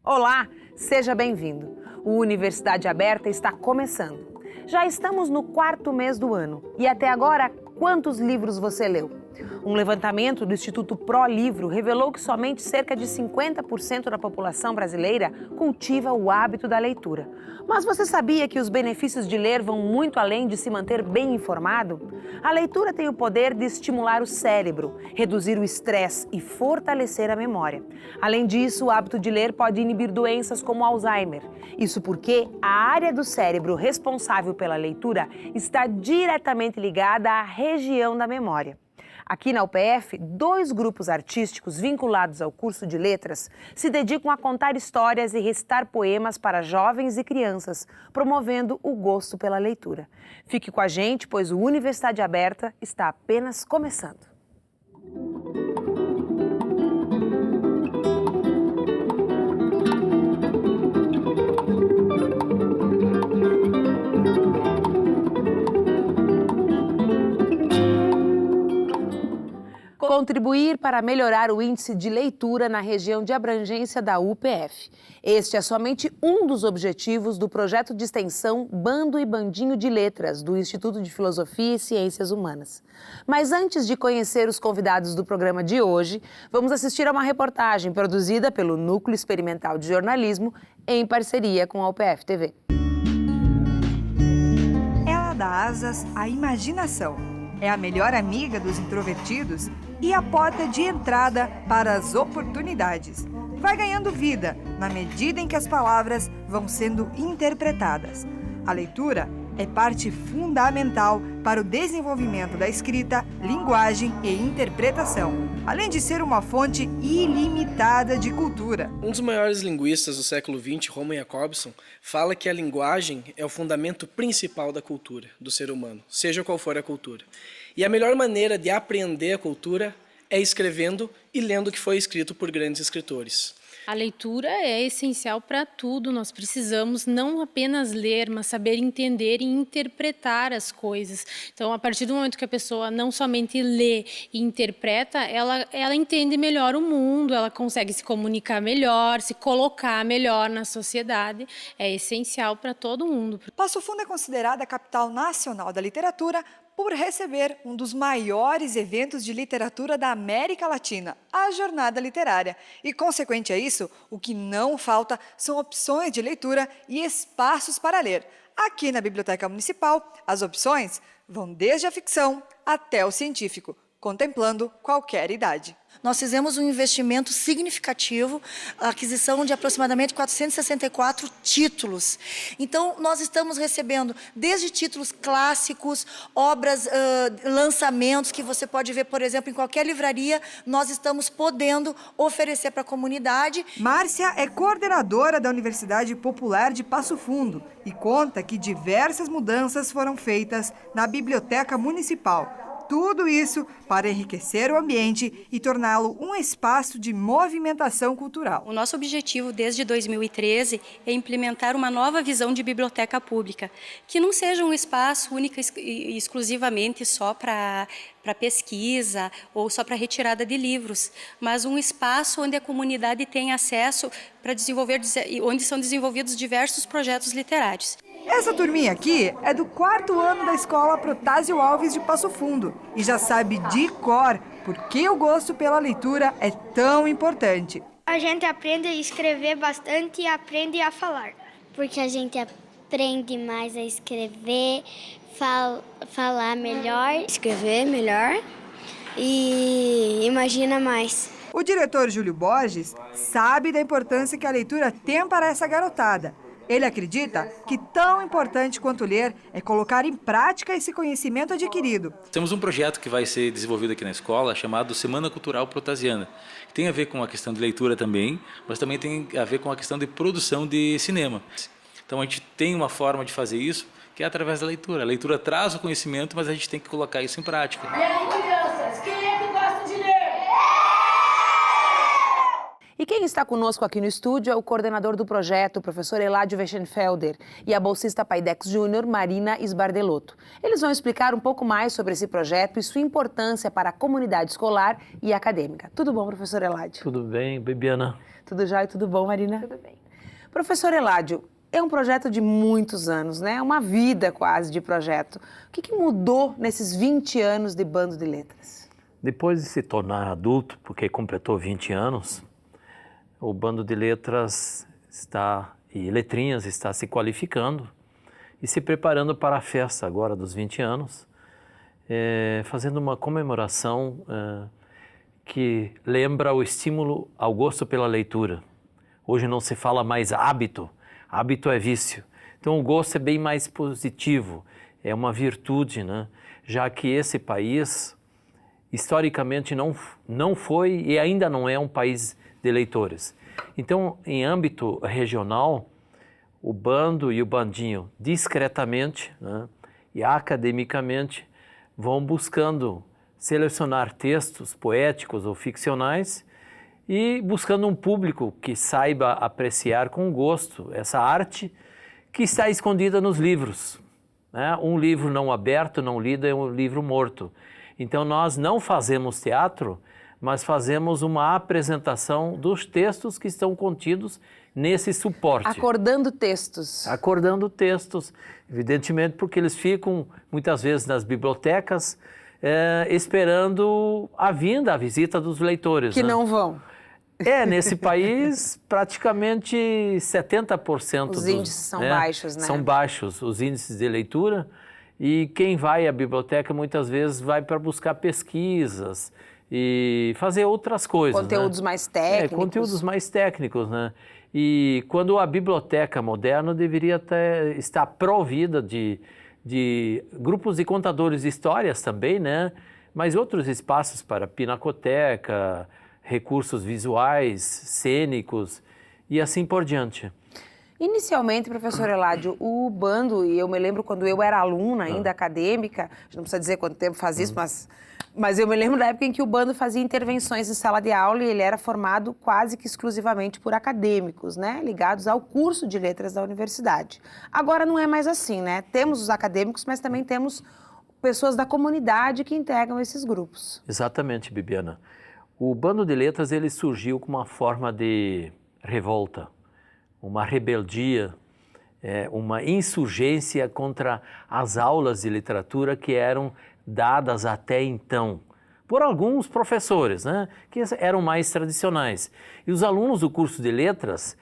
Olá, seja bem-vindo. O Universidade Aberta está começando. Já estamos no 4º mês do ano e até agora, quantos livros você leu? Um levantamento do Instituto ProLivro revelou que somente cerca de 50% da população brasileira cultiva o hábito da leitura. Mas você sabia que os benefícios de ler vão muito além de se manter bem informado? A leitura tem o poder de estimular o cérebro, reduzir o estresse e fortalecer a memória. Além disso, o hábito de ler pode inibir doenças como Alzheimer. Isso porque a área do cérebro responsável pela leitura está diretamente ligada à região da memória. Aqui na UPF, 2 grupos artísticos vinculados ao curso de letras se dedicam a contar histórias e recitar poemas para jovens e crianças, promovendo o gosto pela leitura. Fique com a gente, pois o Universidade Aberta está apenas começando. Contribuir para melhorar o índice de leitura na região de abrangência da UPF. Este é somente um dos objetivos do projeto de extensão Bando e Bandinho de Letras, do Instituto de Filosofia e Ciências Humanas. Mas antes de conhecer os convidados do programa de hoje, vamos assistir a uma reportagem produzida pelo Núcleo Experimental de Jornalismo em parceria com a UPF TV. Ela dá asas à imaginação. É a melhor amiga dos introvertidos e a porta de entrada para as oportunidades. Vai ganhando vida na medida em que as palavras vão sendo interpretadas. A leitura é parte fundamental para o desenvolvimento da escrita, linguagem e interpretação, além de ser uma fonte ilimitada de cultura. Um dos maiores linguistas do século XX, Roman Jakobson, fala que a linguagem é o fundamento principal da cultura, do ser humano, seja qual for a cultura. E a melhor maneira de aprender a cultura é escrevendo e lendo o que foi escrito por grandes escritores. A leitura é essencial para tudo. Nós precisamos não apenas ler, mas saber entender e interpretar as coisas. Então, a partir do momento que a pessoa não somente lê e interpreta, ela entende melhor o mundo, ela consegue se comunicar melhor, se colocar melhor na sociedade. É essencial para todo mundo. Passo Fundo é considerada a capital nacional da literatura por receber um dos maiores eventos de literatura da América Latina, a Jornada Literária. E, consequente a isso, o que não falta são opções de leitura e espaços para ler. Aqui na Biblioteca Municipal, as opções vão desde a ficção até o científico, contemplando qualquer idade. Nós fizemos um investimento significativo, a aquisição de aproximadamente 464 títulos. Então, nós estamos recebendo desde títulos clássicos, obras, lançamentos que você pode ver, por exemplo, em qualquer livraria, nós estamos podendo oferecer para a comunidade. Márcia é coordenadora da Universidade Popular de Passo Fundo e conta que diversas mudanças foram feitas na Biblioteca Municipal. Tudo isso para enriquecer o ambiente e torná-lo um espaço de movimentação cultural. O nosso objetivo desde 2013 é implementar uma nova visão de biblioteca pública, que não seja um espaço único e exclusivamente só para pesquisa ou só para retirada de livros, mas um espaço onde a comunidade tem acesso para desenvolver, onde são desenvolvidos diversos projetos literários. Essa turminha aqui é do 4º ano da Escola Protásio Alves de Passo Fundo e já sabe de cor por que o gosto pela leitura é tão importante. A gente aprende a escrever bastante e aprende a falar. Porque a gente aprende mais a escrever, falar melhor. Escrever melhor e imagina mais. O diretor Júlio Borges sabe da importância que a leitura tem para essa garotada. Ele acredita que tão importante quanto ler é colocar em prática esse conhecimento adquirido. Temos um projeto que vai ser desenvolvido aqui na escola chamado Semana Cultural Protasiana, que tem a ver com a questão de leitura também, mas também tem a ver com a questão de produção de cinema. Então a gente tem uma forma de fazer isso que é através da leitura. A leitura traz o conhecimento, mas a gente tem que colocar isso em prática. E aí, crianças, quem é que gosta de ler? E quem Quem está conosco aqui no estúdio é o coordenador do projeto, o professor Eládio Weschenfelder, e a bolsista Paidex Júnior, Marina Sbardelotto. Eles vão explicar um pouco mais sobre esse projeto e sua importância para a comunidade escolar e acadêmica. Tudo bom, professor Eládio? Tudo bem, Bibiana? Tudo jóia? Tudo bom, Marina? Tudo bem. Professor Eládio, é um projeto de muitos anos, né? Uma vida quase de projeto. O que mudou nesses 20 anos de Bando de Letras? Depois de se tornar adulto, porque completou 20 anos, o Bando de Letras e Letrinhas está se qualificando e se preparando para a festa agora dos 20 anos, fazendo uma comemoração que lembra o estímulo ao gosto pela leitura. Hoje não se fala mais hábito é vício. Então o gosto é bem mais positivo, é uma virtude, né? Já que esse país, historicamente, não foi e ainda não é um país de leitores. Então, em âmbito regional, o bando e o bandinho, discretamente, né, e academicamente, vão buscando selecionar textos poéticos ou ficcionais e buscando um público que saiba apreciar com gosto essa arte que está escondida nos livros, né? Um livro não aberto, não lido, é um livro morto. Então nós não fazemos teatro, mas fazemos uma apresentação dos textos que estão contidos nesse suporte. Acordando textos. Acordando textos, evidentemente porque eles ficam muitas vezes nas bibliotecas esperando a visita dos leitores. Que né? não vão. Nesse país, praticamente 70% Os índices são baixos, né? São baixos os índices de leitura. E quem vai à biblioteca muitas vezes vai para buscar pesquisas e fazer outras coisas. Conteúdos mais técnicos. Conteúdos mais técnicos, né? E quando a biblioteca moderna deveria estar provida de grupos de contadores de histórias também, né? Mas outros espaços para pinacoteca, recursos visuais, cênicos e assim por diante. Inicialmente, professor Eládio, o bando, e eu me lembro quando eu era aluna ainda acadêmica, a gente não precisa dizer quanto tempo faz isso, mas eu me lembro da época em que o bando fazia intervenções em sala de aula e ele era formado quase que exclusivamente por acadêmicos, né, ligados ao curso de letras da universidade. Agora não é mais assim, né? Temos os acadêmicos, mas também temos pessoas da comunidade que integram esses grupos. Exatamente, Bibiana. O Bando de Letras ele surgiu como uma forma de revolta, uma rebeldia, uma insurgência contra as aulas de literatura que eram dadas até então por alguns professores, né, que eram mais tradicionais. E os alunos do curso de letras,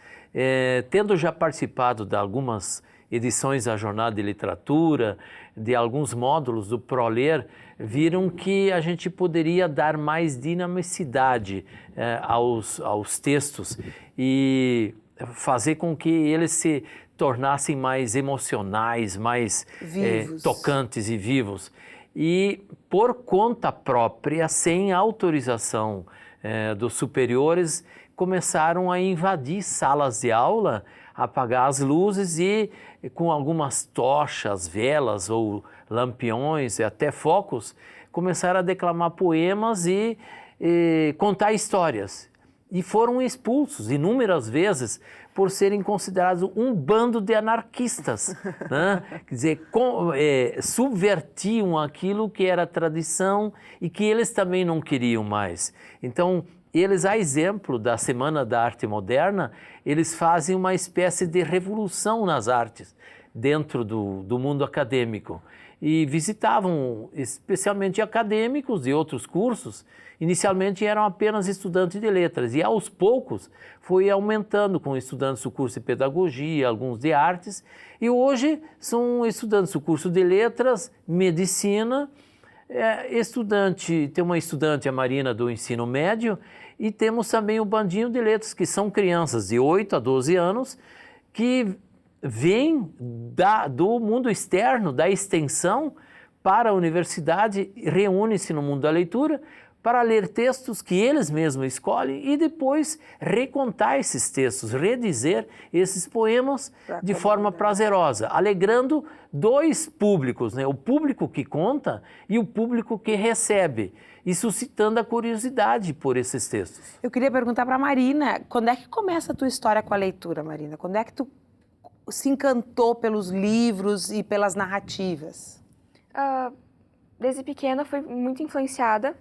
tendo já participado de algumas edições da Jornada de Literatura, de alguns módulos do ProLer, viram que a gente poderia dar mais dinamicidade aos textos e fazer com que eles se tornassem mais emocionais, mais tocantes e vivos. E por conta própria, sem autorização dos superiores, começaram a invadir salas de aula, apagar as luzes e com algumas tochas, velas ou lampiões e até focos, começaram a declamar poemas e contar histórias. E foram expulsos inúmeras vezes por serem considerados um bando de anarquistas, né? Quer dizer, subvertiam aquilo que era tradição e que eles também não queriam mais. Então, eles, a exemplo da Semana da Arte Moderna, eles fazem uma espécie de revolução nas artes dentro do mundo acadêmico. E visitavam especialmente acadêmicos de outros cursos. Inicialmente eram apenas estudantes de letras e aos poucos foi aumentando com estudantes do curso de pedagogia, alguns de artes, e hoje são estudantes do curso de letras, medicina, tem uma estudante, a Marina, do ensino médio, e temos também o bandinho de letras, que são crianças de 8 a 12 anos, que vêm do mundo externo, da extensão, para a universidade, reúnem-se no mundo da leitura, para ler textos que eles mesmos escolhem e depois recontar esses textos, redizer esses poemas de forma prazerosa, alegrando dois públicos, né? O público que conta e o público que recebe, e suscitando a curiosidade por esses textos. Eu queria perguntar para a Marina, quando é que começa a tua história com a leitura, Marina? Quando é que tu se encantou pelos livros e pelas narrativas? Desde pequena fui muito influenciada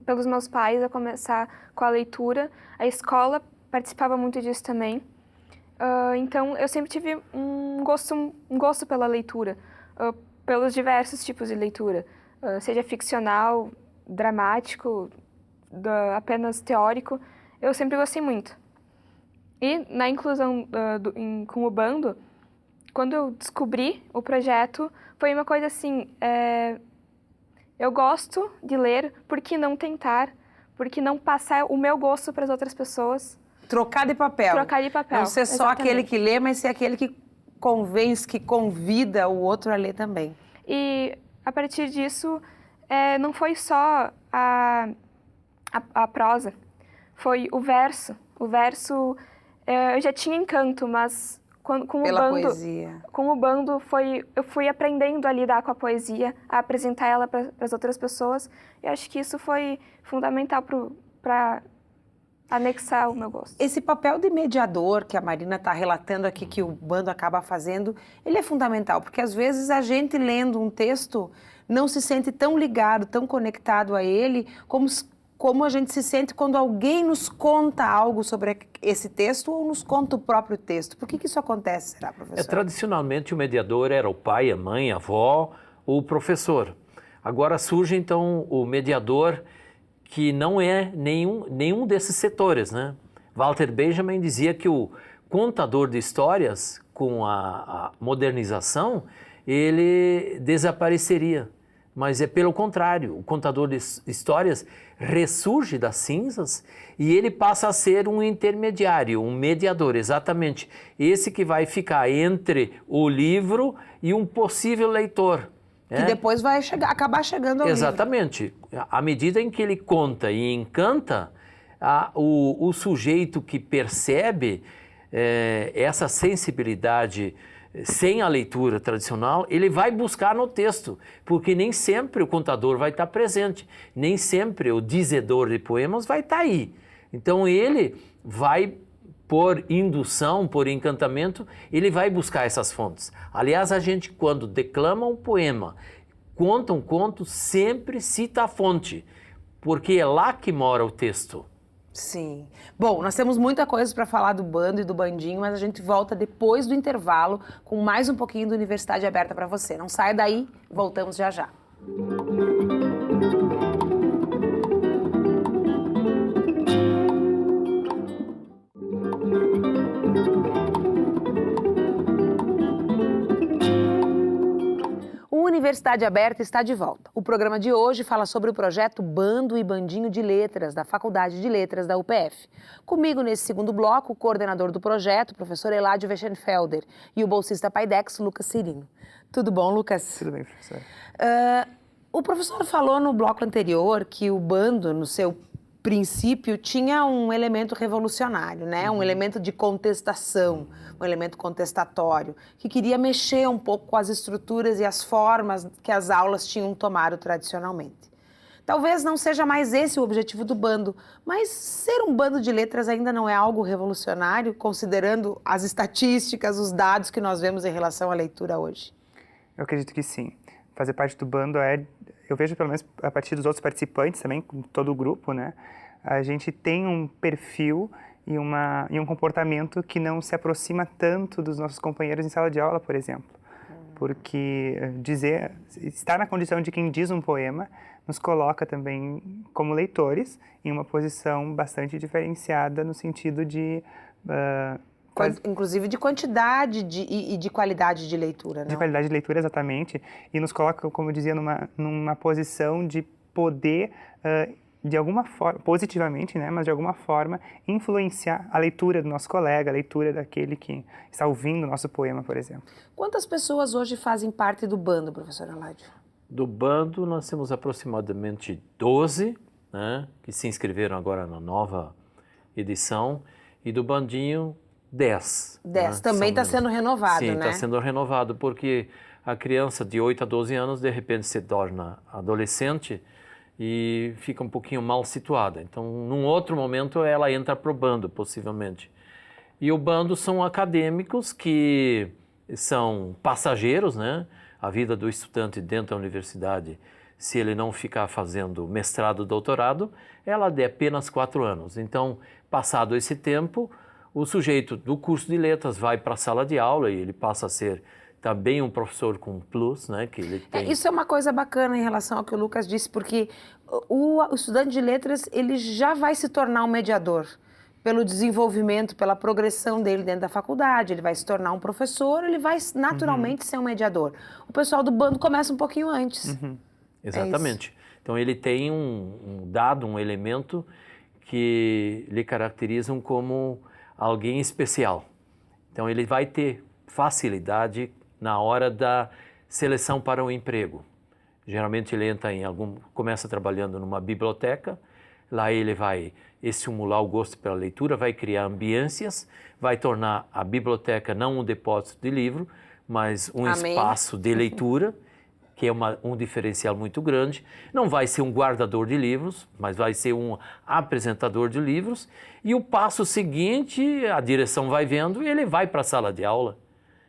pelos meus pais a começar com a leitura. A escola participava muito disso também. Então eu sempre tive um gosto pela leitura, pelos diversos tipos de leitura, seja ficcional, dramático, apenas teórico. Eu sempre gostei muito. E na inclusão com o bando, quando eu descobri o projeto, foi uma coisa assim, eu gosto de ler, por que não tentar? Por que não passar o meu gosto para as outras pessoas? Trocar de papel. Trocar de papel. Não ser só exatamente. aquele que lê, mas ser aquele que convence, que convida o outro a ler também. E a partir disso, não foi só a prosa, foi o verso. O verso, eu já tinha encanto, mas com o bando eu fui aprendendo a lidar com a poesia, a apresentar ela para as outras pessoas. E acho que isso foi fundamental para anexar o meu gosto. Esse papel de mediador que a Marina está relatando aqui, que o bando acaba fazendo, ele é fundamental, porque às vezes a gente lendo um texto não se sente tão ligado, tão conectado a ele, como a gente se sente quando alguém nos conta algo sobre esse texto ou nos conta o próprio texto. Por que isso acontece, será, professor? Tradicionalmente o mediador era o pai, a mãe, a avó ou o professor. Agora surge então o mediador que não é nenhum desses setores, né? Walter Benjamin dizia que o contador de histórias, com a modernização, ele desapareceria. Mas é pelo contrário, o contador de histórias ressurge das cinzas e ele passa a ser um intermediário, um mediador, exatamente. Esse que vai ficar entre o livro e um possível leitor. Que depois vai acabar chegando ao livro. Exatamente. À medida em que ele conta e encanta, o sujeito que percebe essa sensibilidade sem a leitura tradicional, ele vai buscar no texto, porque nem sempre o contador vai estar presente, nem sempre o dizedor de poemas vai estar aí. Então ele vai, por indução, por encantamento, ele vai buscar essas fontes. Aliás, a gente, quando declama um poema, conta um conto, sempre cita a fonte, porque é lá que mora o texto. Sim. Bom, nós temos muita coisa para falar do bando e do bandinho, mas a gente volta depois do intervalo com mais um pouquinho do Universidade Aberta para você. Não saia daí, voltamos já já. O Universidade Aberta está de volta. O programa de hoje fala sobre o projeto Bando e Bandinho de Letras, da Faculdade de Letras da UPF. Comigo nesse segundo bloco, o coordenador do projeto, o professor Eládio Weschenfelder, e o bolsista Paidex, Lucas Cirino. Tudo bom, Lucas? Tudo bem, professor. O professor falou no bloco anterior que o bando, no seu princípio, tinha um elemento revolucionário, né? Um elemento de contestação, um elemento contestatório, que queria mexer um pouco com as estruturas e as formas que as aulas tinham tomado tradicionalmente. Talvez não seja mais esse o objetivo do bando, mas ser um bando de letras ainda não é algo revolucionário, considerando as estatísticas, os dados que nós vemos em relação à leitura hoje? Eu acredito que sim. Fazer parte do bando eu vejo pelo menos a partir dos outros participantes também, com todo o grupo, né? A gente tem um perfil e um comportamento que não se aproxima tanto dos nossos companheiros em sala de aula, por exemplo. Porque estar na condição de quem diz um poema nos coloca também como leitores em uma posição bastante diferenciada no sentido de... Inclusive de quantidade e de qualidade de leitura, não? De qualidade de leitura, exatamente. E nos coloca, como eu dizia, numa posição de poder, de alguma forma, positivamente, né, mas de alguma forma, influenciar a leitura do nosso colega, a leitura daquele que está ouvindo o nosso poema, por exemplo. Quantas pessoas hoje fazem parte do bando, professor Eládio? Do bando nós temos aproximadamente 12 né, que se inscreveram agora na nova edição, e do bandinho 10. 10, também está sendo renovado, sim, né? Sim, está sendo renovado, porque a criança de 8 a 12 anos, de repente, se torna adolescente e fica um pouquinho mal situada. Então, num outro momento, ela entra para o bando, possivelmente. E o bando são acadêmicos que são passageiros, né? A vida do estudante dentro da universidade, se ele não ficar fazendo mestrado, doutorado, ela é de apenas 4 anos. Então, passado esse tempo, o sujeito do curso de letras vai para a sala de aula e ele passa a ser também um professor com plus, né? Que ele tem... Isso é uma coisa bacana em relação ao que o Lucas disse, porque o estudante de letras, ele já vai se tornar um mediador. Pelo desenvolvimento, pela progressão dele dentro da faculdade, ele vai se tornar um professor, ele vai naturalmente ser um mediador. O pessoal do bando começa um pouquinho antes. Exatamente. Então ele tem um elemento que lhe caracterizam como alguém especial. Então ele vai ter facilidade na hora da seleção para o emprego. Geralmente ele entra começa trabalhando numa biblioteca, lá ele vai estimular o gosto pela leitura, vai criar ambiências, vai tornar a biblioteca não um depósito de livro, mas um espaço de leitura, que é um diferencial muito grande. Não vai ser um guardador de livros, mas vai ser um apresentador de livros. E o passo seguinte, a direção vai vendo e ele vai para a sala de aula.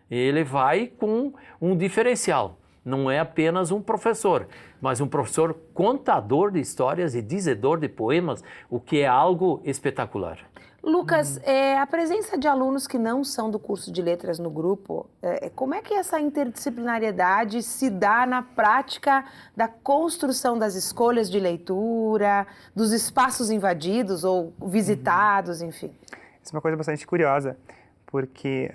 Ele vai com um diferencial. Não é apenas um professor, mas um professor contador de histórias e dizedor de poemas, o que é algo espetacular. Lucas, a presença de alunos que não são do curso de letras no grupo, como é que essa interdisciplinariedade se dá na prática da construção das escolhas de leitura, dos espaços invadidos ou visitados, enfim? Isso é uma coisa bastante curiosa, porque...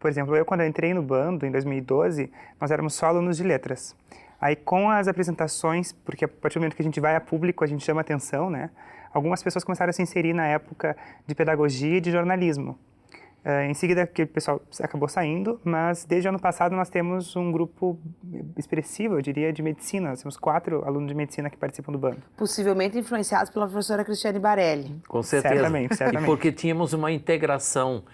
Por exemplo, quando eu entrei no bando, em 2012, nós éramos só alunos de letras. Aí, com as apresentações, porque a partir do momento que a gente vai a público, a gente chama atenção, né? Algumas pessoas começaram a se inserir na época de pedagogia e de jornalismo. Em seguida, aquele pessoal acabou saindo, mas desde o ano passado nós temos um grupo expressivo, eu diria, de medicina. Nós temos 4 alunos de medicina que participam do bando. Possivelmente influenciados pela professora Cristiane Barelli. Com certeza. Certamente. E porque tínhamos uma integração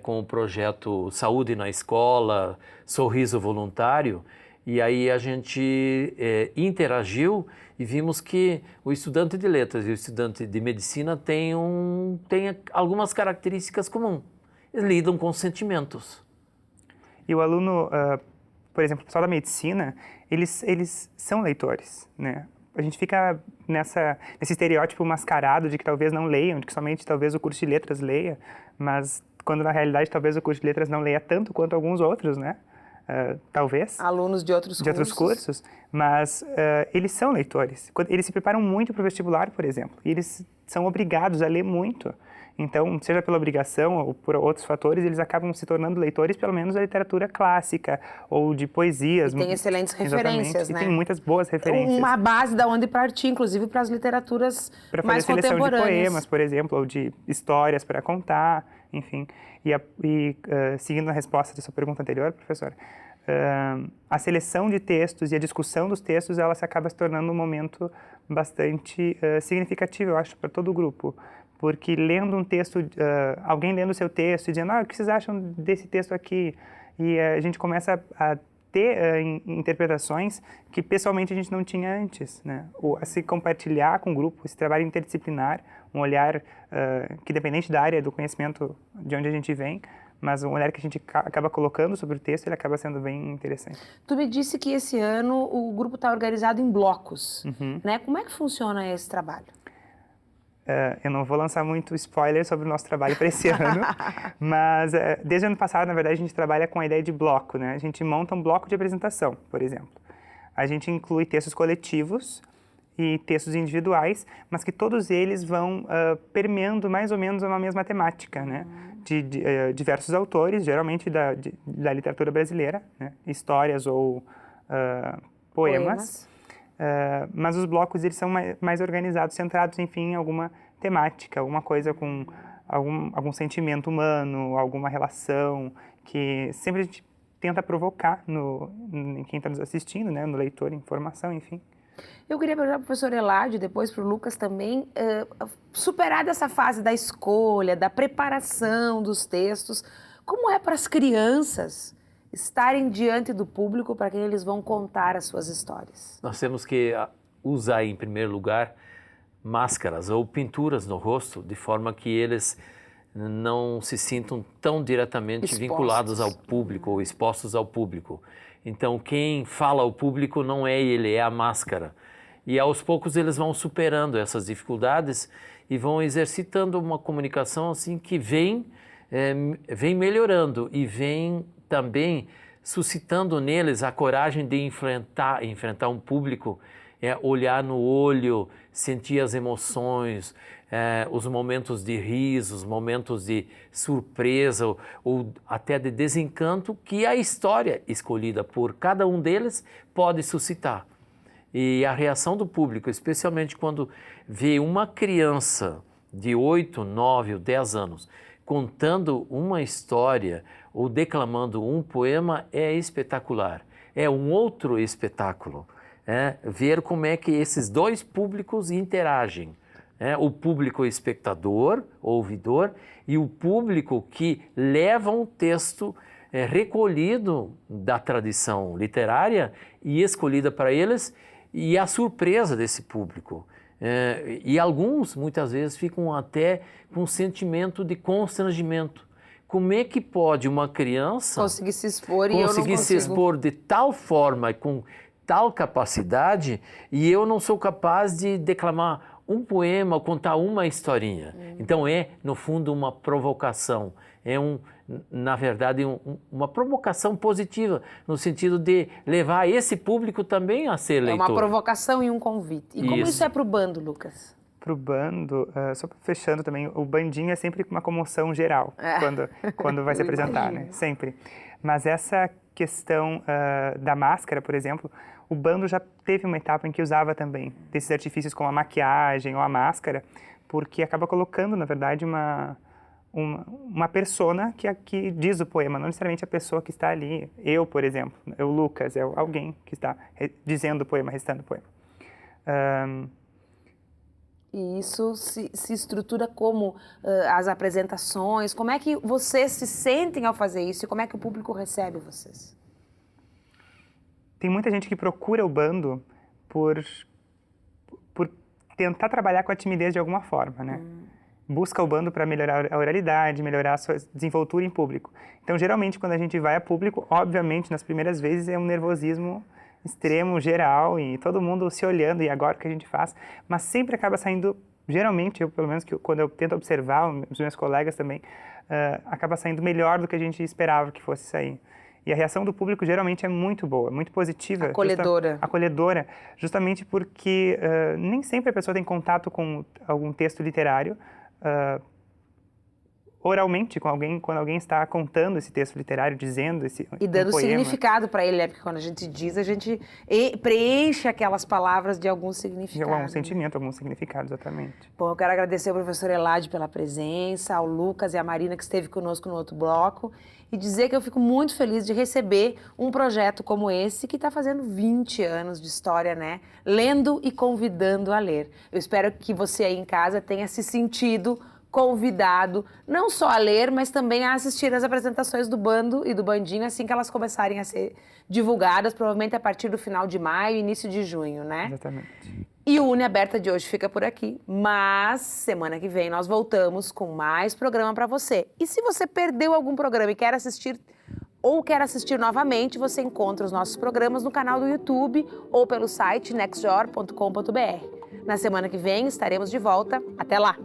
com o projeto Saúde na Escola, Sorriso Voluntário, e aí a gente interagiu e vimos que o estudante de letras e o estudante de medicina têm algumas características comuns. Eles lidam com sentimentos. E o aluno, por exemplo, o pessoal da medicina, eles são leitores, né? A gente fica nesse estereótipo mascarado de que talvez não leiam, de que somente talvez o curso de letras leia, mas quando na realidade talvez o curso de letras não leia tanto quanto alguns outros, né? Talvez. Alunos de outros cursos. Mas eles são leitores. Eles se preparam muito para o vestibular, por exemplo, e eles são obrigados a ler muito. Então, seja pela obrigação ou por outros fatores, eles acabam se tornando leitores, pelo menos da literatura clássica ou de poesias. E tem excelentes referências, né? E tem muitas boas referências. Uma base da onde partir, inclusive, para as literaturas mais contemporâneas. Para fazer seleção de poemas, por exemplo, ou de histórias para contar, enfim. Seguindo a resposta da sua pergunta anterior, professor, a seleção de textos e a discussão dos textos, ela se acaba se tornando um momento bastante significativo, eu acho, para todo o grupo. Porque lendo um texto, alguém lendo o seu texto e dizendo, o que vocês acham desse texto aqui? E a gente começa a ter interpretações que pessoalmente a gente não tinha antes, né? A se compartilhar com o grupo, esse trabalho interdisciplinar, um olhar que dependente da área do conhecimento de onde a gente vem, mas um olhar que a gente acaba colocando sobre o texto, ele acaba sendo bem interessante. Tu me disse que esse ano o grupo está organizado em blocos, né? Como é que funciona esse trabalho? Eu não vou lançar muito spoiler sobre o nosso trabalho para esse ano, mas desde o ano passado, na verdade, a gente trabalha com a ideia de bloco, né? A gente monta um bloco de apresentação, por exemplo. A gente inclui textos coletivos e textos individuais, mas que todos eles vão permeando mais ou menos uma mesma temática, né? De diversos autores, geralmente da literatura brasileira, né? Histórias ou poemas. Mas os blocos eles são mais organizados, centrados, enfim, em alguma temática, alguma coisa com algum sentimento humano, alguma relação, que sempre a gente tenta provocar em quem está nos assistindo, né, no leitor, informação, enfim. Eu queria perguntar para o professor Eládio, depois para o Lucas também, superar essa fase da escolha, da preparação dos textos, como é para as crianças estarem diante do público para quem eles vão contar as suas histórias? Nós temos que usar, em primeiro lugar, máscaras ou pinturas no rosto, de forma que eles não se sintam tão diretamente vinculados ao público ou expostos ao público. Então, quem fala ao público não é ele, é a máscara. E aos poucos eles vão superando essas dificuldades e vão exercitando uma comunicação assim que vem melhorando e vem também suscitando neles a coragem de enfrentar um público, olhar no olho, sentir as emoções, os momentos de riso, os momentos de surpresa ou até de desencanto que a história escolhida por cada um deles pode suscitar. E a reação do público, especialmente quando vê uma criança de 8, 9 ou 10 anos contando uma história ou declamando um poema, é espetacular. É um outro espetáculo. Ver como é que esses dois públicos interagem. O público espectador, ouvidor, e o público que leva um texto recolhido da tradição literária e escolhida para eles, e a surpresa desse público. E alguns, muitas vezes, ficam até com um sentimento de constrangimento. Como é que pode uma criança conseguir se expor e eu não consigo? Se expor de tal forma, com tal capacidade, e eu não sou capaz de declamar um poema ou contar uma historinha. Então no fundo, uma provocação. Na verdade, uma provocação positiva, no sentido de levar esse público também a ser leitor. É uma provocação e um convite. E como isso é para o bando, Lucas? Para o bando, só fechando também, o bandinho é sempre uma comoção geral, quando vai se apresentar, né? Sempre. Mas essa questão da máscara, por exemplo, o bando já teve uma etapa em que usava também desses artifícios como a maquiagem ou a máscara, porque acaba colocando, na verdade, uma persona que diz o poema, não necessariamente a pessoa que está ali. Eu, por exemplo, o Lucas, é alguém que está dizendo o poema, recitando o poema. E isso se estrutura como as apresentações? Como é que vocês se sentem ao fazer isso e como é que o público recebe vocês? Tem muita gente que procura o bando por tentar trabalhar com a timidez de alguma forma, né? Busca o bando para melhorar a oralidade, melhorar a sua desenvoltura em público. Então, geralmente, quando a gente vai a público, obviamente, nas primeiras vezes é um nervosismo extremo, geral, e todo mundo se olhando, e agora o que a gente faz? Mas sempre acaba saindo, geralmente, eu, pelo menos quando eu tento observar, os meus colegas também, acaba saindo melhor do que a gente esperava que fosse sair. E a reação do público geralmente é muito boa, muito positiva. Acolhedora, justamente porque nem sempre a pessoa tem contato com algum texto literário oralmente, quando alguém está contando esse texto literário, dizendo esse e dando significado para ele, porque quando a gente diz, a gente preenche aquelas palavras de algum significado. De algum sentimento, algum significado, exatamente. Bom, eu quero agradecer ao professor Eládio pela presença, ao Lucas e à Marina que esteve conosco no outro bloco, e dizer que eu fico muito feliz de receber um projeto como esse, que está fazendo 20 anos de história, né? Lendo e convidando a ler. Eu espero que você aí em casa tenha se sentido convidado, não só a ler, mas também a assistir as apresentações do bando e do bandinho, assim que elas começarem a ser divulgadas, provavelmente a partir do final de maio, início de junho, né? Exatamente. E o Uni Aberta de hoje fica por aqui, mas semana que vem nós voltamos com mais programa para você. E se você perdeu algum programa e quer assistir ou quer assistir novamente, você encontra os nossos programas no canal do YouTube ou pelo site nextjor.com.br. Na semana que vem estaremos de volta. Até lá!